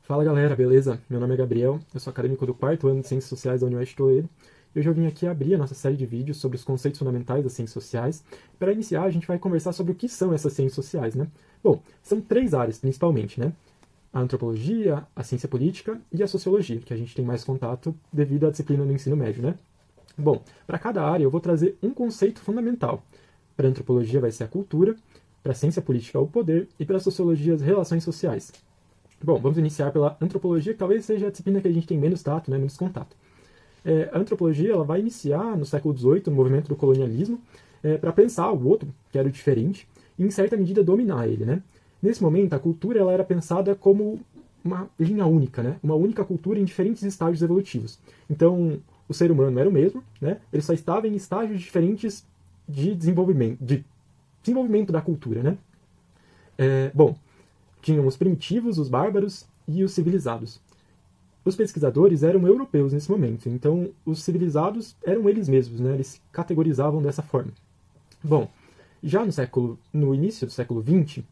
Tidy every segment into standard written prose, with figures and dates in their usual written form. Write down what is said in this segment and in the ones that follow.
Fala galera, beleza? Meu nome é Gabriel, eu sou acadêmico do quarto ano de Ciências Sociais da Universidade de Toledo e hoje eu vim aqui abrir a nossa série de vídeos sobre os conceitos fundamentais das ciências sociais. Para iniciar, a gente vai conversar sobre o que são essas ciências sociais, né? Bom, são três áreas principalmente, né? A antropologia, a ciência política e a sociologia, que a gente tem mais contato devido à disciplina do ensino médio, né? Bom, para cada área eu vou trazer um conceito fundamental. Para a antropologia vai ser a cultura, para a ciência política o poder e para a sociologia as relações sociais. Bom, vamos iniciar pela antropologia, que talvez seja a disciplina que a gente tem menos tato, né, menos contato. A antropologia ela vai iniciar no século XVIII, no movimento do colonialismo, para pensar o outro, que era o diferente, e em certa medida dominar ele. Né? Nesse momento, a cultura ela era pensada como uma linha única, né? Uma única cultura em diferentes estágios evolutivos. Então, o ser humano era o mesmo, né? Ele só estava em estágios diferentes de desenvolvimento da cultura. Né? Bom, tinham os primitivos, os bárbaros e os civilizados. Os pesquisadores eram europeus nesse momento, então os civilizados eram eles mesmos, né? Eles se categorizavam dessa forma. Bom, já no início do século XX,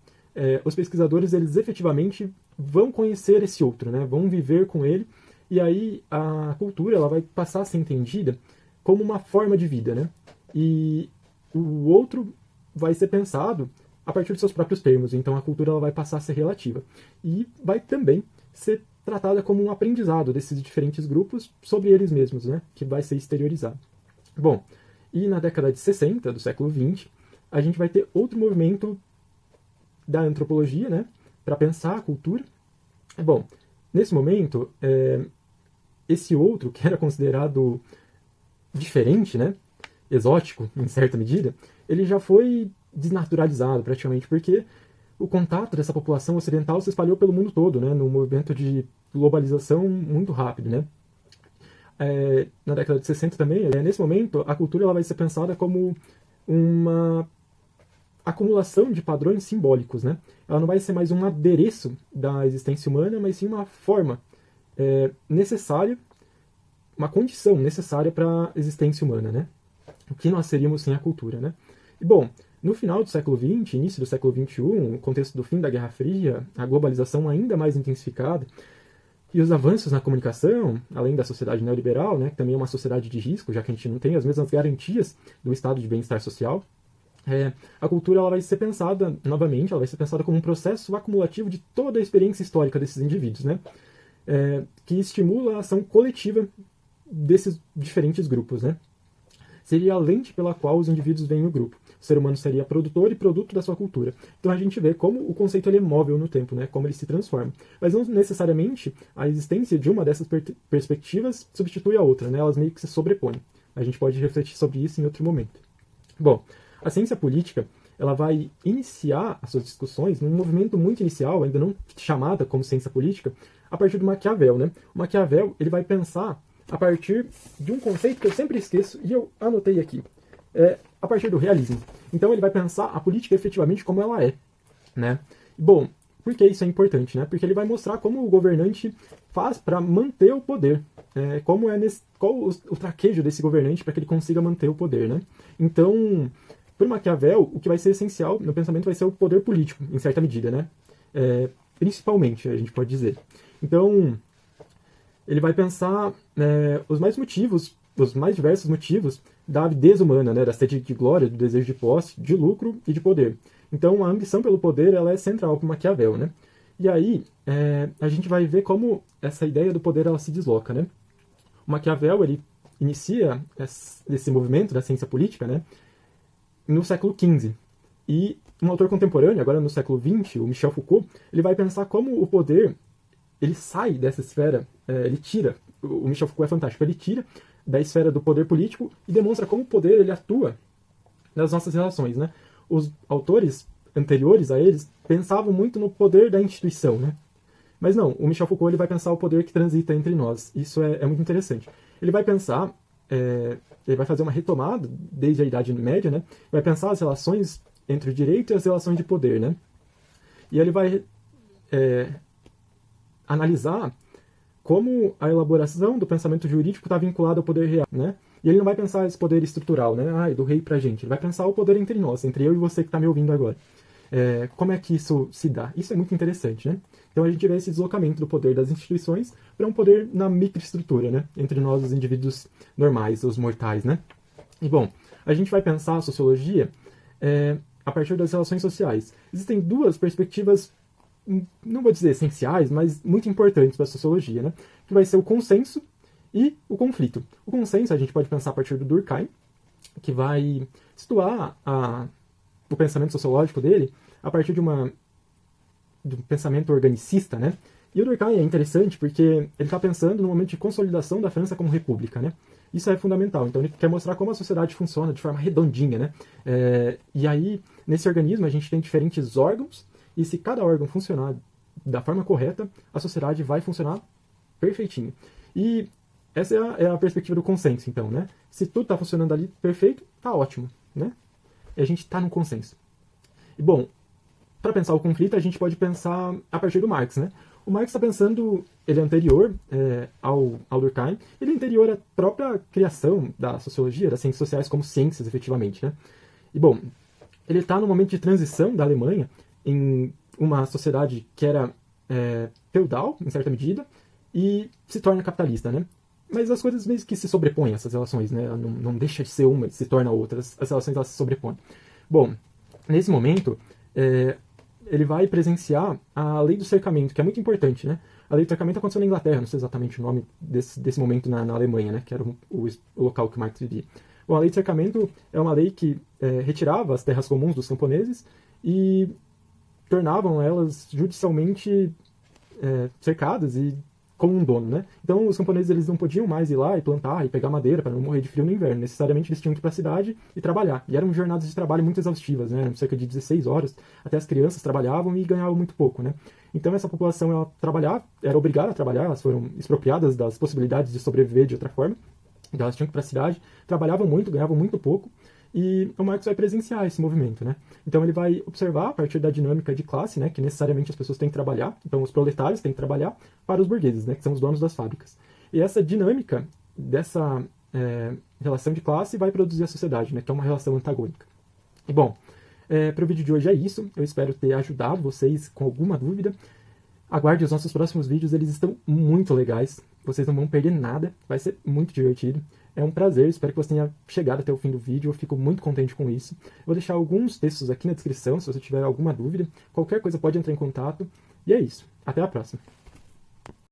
os pesquisadores eles efetivamente vão conhecer esse outro, né? Vão viver com ele, e aí a cultura ela vai passar a ser entendida como uma forma de vida, né? E o outro vai ser pensado a partir dos seus próprios termos, então a cultura ela vai passar a ser relativa. E vai também ser tratada como um aprendizado desses diferentes grupos sobre eles mesmos, né, que vai ser exteriorizado. Bom, e na década de 60 do século XX, a gente vai ter outro movimento da antropologia, né, para pensar a cultura. Bom, nesse momento, esse outro, que era considerado diferente, né, exótico, em certa medida, ele já foi desnaturalizado praticamente, porque o contato dessa população ocidental se espalhou pelo mundo todo, né, num movimento de globalização muito rápido. Né? Na década de 60 também, nesse momento, a cultura ela vai ser pensada como uma acumulação de padrões simbólicos. Né? Ela não vai ser mais um adereço da existência humana, mas sim uma forma necessária, uma condição necessária para a existência humana. Né? O que nós seríamos sem a cultura. Né? E, bom, no final do século XX, início do século XXI, no contexto do fim da Guerra Fria, a globalização ainda mais intensificada, e os avanços na comunicação, além da sociedade neoliberal, né, que também é uma sociedade de risco, já que a gente não tem as mesmas garantias do estado de bem-estar social, a cultura ela vai ser pensada, novamente, ela vai ser pensada como um processo acumulativo de toda a experiência histórica desses indivíduos, né, que estimula a ação coletiva desses diferentes grupos. Né. Seria a lente pela qual os indivíduos veem o grupo. O ser humano seria produtor e produto da sua cultura. Então a gente vê como o conceito ele é móvel no tempo, né? Como ele se transforma. Mas não necessariamente a existência de uma dessas perspectivas substitui a outra, né? Elas meio que se sobrepõem. A gente pode refletir sobre isso em outro momento. Bom, a ciência política ela vai iniciar as suas discussões num movimento muito inicial, ainda não chamada como ciência política, a partir do Maquiavel. Né? O Maquiavel ele vai pensar a partir de um conceito que eu sempre esqueço e eu anotei aqui. A partir do realismo. Então ele vai pensar a política efetivamente como ela é. Né? Bom, por que isso é importante? Né? Porque ele vai mostrar como o governante faz para manter o poder. Qual o traquejo desse governante para que ele consiga manter o poder. Né? Então, para Maquiavel, o que vai ser essencial no pensamento vai ser o poder político, em certa medida. Né? Principalmente, a gente pode dizer. Então, ele vai pensar os mais diversos motivos da avidez humana, né, da sede de glória, do desejo de posse, de lucro e de poder. Então, a ambição pelo poder ela é central para Maquiavel. Né? E aí, a gente vai ver como essa ideia do poder ela se desloca. Né? O Maquiavel ele inicia esse movimento da ciência política, né, no século XV. E um autor contemporâneo, agora no século XX, o Michel Foucault, ele vai pensar como o poder ele sai dessa esfera, ele tira, o Michel Foucault é fantástico, ele tira da esfera do poder político e demonstra como o poder ele atua nas nossas relações. Né? Os autores anteriores a eles pensavam muito no poder da instituição, né? Mas não, o Michel Foucault ele vai pensar o poder que transita entre nós. Isso é muito interessante. Ele vai pensar, ele vai fazer uma retomada desde a Idade Média, né? Vai pensar as relações entre o direito e as relações de poder. Né? E ele vai analisar como a elaboração do pensamento jurídico está vinculada ao poder real, né? E ele não vai pensar esse poder estrutural, né? Do rei pra gente. Ele vai pensar o poder entre nós, entre eu e você que está me ouvindo agora. Como é que isso se dá? Isso é muito interessante, né? Então a gente vê esse deslocamento do poder das instituições para um poder na microestrutura, né? Entre nós, os indivíduos normais, os mortais, né? E, bom, a gente vai pensar a sociologia a partir das relações sociais. Existem duas perspectivas, não vou dizer essenciais, mas muito importantes para a sociologia, né? Que vai ser o consenso e o conflito. O consenso a gente pode pensar a partir do Durkheim, que vai situar o pensamento sociológico dele a partir de um pensamento organicista, né? E o Durkheim é interessante porque ele está pensando no momento de consolidação da França como república, né? Isso é fundamental. Então ele quer mostrar como a sociedade funciona de forma redondinha, né? E aí, nesse organismo, a gente tem diferentes órgãos, e se cada órgão funcionar da forma correta, a sociedade vai funcionar perfeitinho. E essa é a perspectiva do consenso, então, né? Se tudo está funcionando ali perfeito, tá ótimo, né? E a gente está num consenso. E, bom, para pensar o conflito, a gente pode pensar a partir do Marx, né? O Marx está pensando, ele é anterior ao Durkheim, ele é anterior à própria criação da sociologia, das ciências sociais como ciências, efetivamente, né? E, bom, ele está no momento de transição da Alemanha em uma sociedade que era feudal, em certa medida, e se torna capitalista, né? Mas as coisas meio que se sobrepõem, essas relações, né? Não deixa de ser uma e se torna outra, as relações elas se sobrepõem. Bom, nesse momento, ele vai presenciar a lei do cercamento, que é muito importante, né? A lei do cercamento aconteceu na Inglaterra, não sei exatamente o nome desse momento na Alemanha, né? Que era o local que o Marx vivia. Bom, a lei do cercamento é uma lei que retirava as terras comuns dos camponeses e tornavam elas judicialmente cercadas e com um dono, né? Então os camponeses eles não podiam mais ir lá e plantar e pegar madeira para não morrer de frio no inverno. Necessariamente eles tinham que ir para a cidade e trabalhar. E eram jornadas de trabalho muito exaustivas, né? Eram cerca de 16 horas. Até as crianças trabalhavam e ganhavam muito pouco, né? Então essa população ela era obrigada a trabalhar, elas foram expropriadas das possibilidades de sobreviver de outra forma. Então elas tinham que ir para a cidade, trabalhavam muito, ganhavam muito pouco. E o Marx vai presenciar esse movimento, né? Então ele vai observar a partir da dinâmica de classe, né, que necessariamente as pessoas têm que trabalhar, então os proletários têm que trabalhar para os burgueses, né, que são os donos das fábricas. E essa dinâmica dessa relação de classe vai produzir a sociedade, né, que é uma relação antagônica. E bom, para o vídeo de hoje é isso. Eu espero ter ajudado vocês com alguma dúvida. Aguarde os nossos próximos vídeos, eles estão muito legais. Vocês não vão perder nada, vai ser muito divertido. É um prazer, espero que você tenha chegado até o fim do vídeo, eu fico muito contente com isso. Eu vou deixar alguns textos aqui na descrição, se você tiver alguma dúvida. Qualquer coisa pode entrar em contato. E é isso, até a próxima.